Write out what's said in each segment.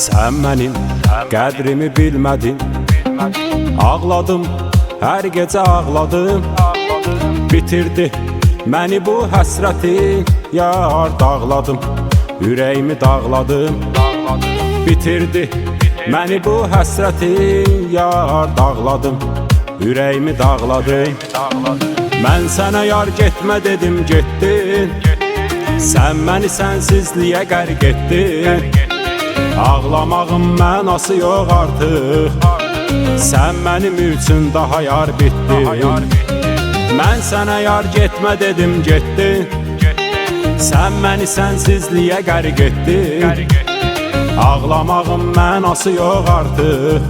Sən mənim qədrimi bilmədin, ağladım, hər gecə ağladım. Bitirdi məni bu həsrətin, yar dağladım, ürəyimi dağladım. Bitirdi məni bu həsrətin, yar dağladım, ürəyimi dağladım. Mən sənə yar getmə dedim, getdin. Sən məni sənsizliyə qərq etdin. Ağlamağın mənası yox artıq, sən mənim üçün daha yar bitdin. Mən sənə yar getmə dedim, getdin. Sən məni sənsizliyə qərq etdin. Ağlamağın mənası yox artıq,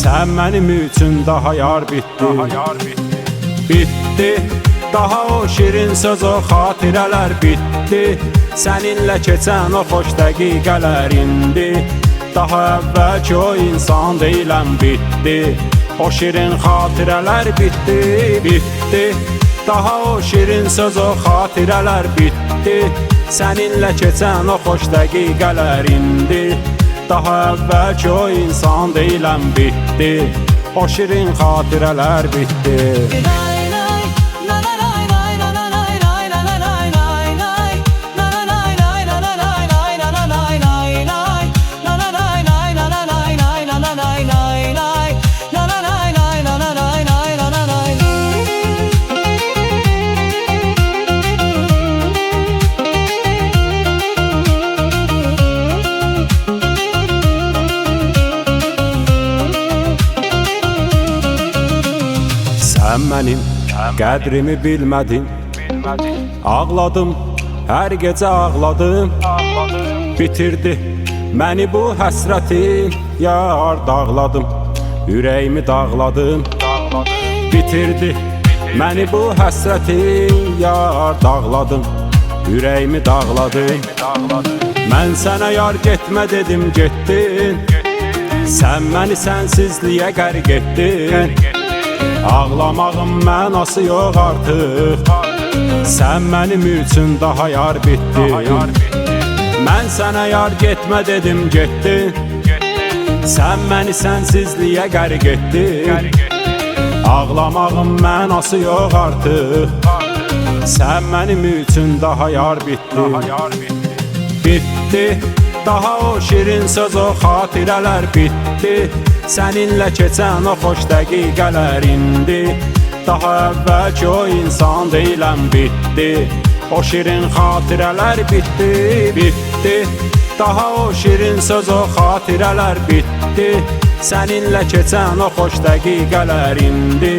sən mənim üçün daha yar bitdin. Bitdi, daha o şirin söz, o xatirələr bitdi. Səninlə keçən o xoş dəqiqələr indi, daha əvvəlki o insan deyiləm, bitdi. O şirin xatirələr bitdi, bitdi. Daha o şirin söz, o xatirələr bitdi. Səninlə keçən o xoş dəqiqələr indi, daha əvvəlki o insan deyiləm, bitdi. O şirin xatirələr bitdi. Sən mənim qədrimi bilmədin, ağladım, hər gecə ağladım. Bitirdi məni bu həsrətin, yar dağladım, ürəyimi dağladım. Bitirdi məni bu həsrətin, yar dağladım, ürəyimi dağladım. Mən sənə yar getmə dedim, getdin. Sən məni sənsizliyə qərq etdin. Ağlamağın mənası yox artıq, sən mənim üçün daha yar bitdin. Mən sənə yar getmə dedim, getdin. Sən məni sənsizliyə qərq etdin. Ağlamağın mənası yox artıq, sən mənim üçün daha yar bitdin. Bitdi, daha o şirin söz, o xatirələr bitdi. Səninlə keçən o xoş dəqiqələr indi, daha əvvəlki o insan deyiləm, bitdi. O şirin xatirələr bitdi, bitdi. Daha o şirin söz, o xatirələr bitdi. Səninlə keçən o xoş dəqiqələr indi,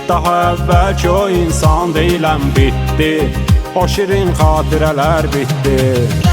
daha əvvəlki o insan deyiləm, bitdi. O şirin xatirələr bitdi.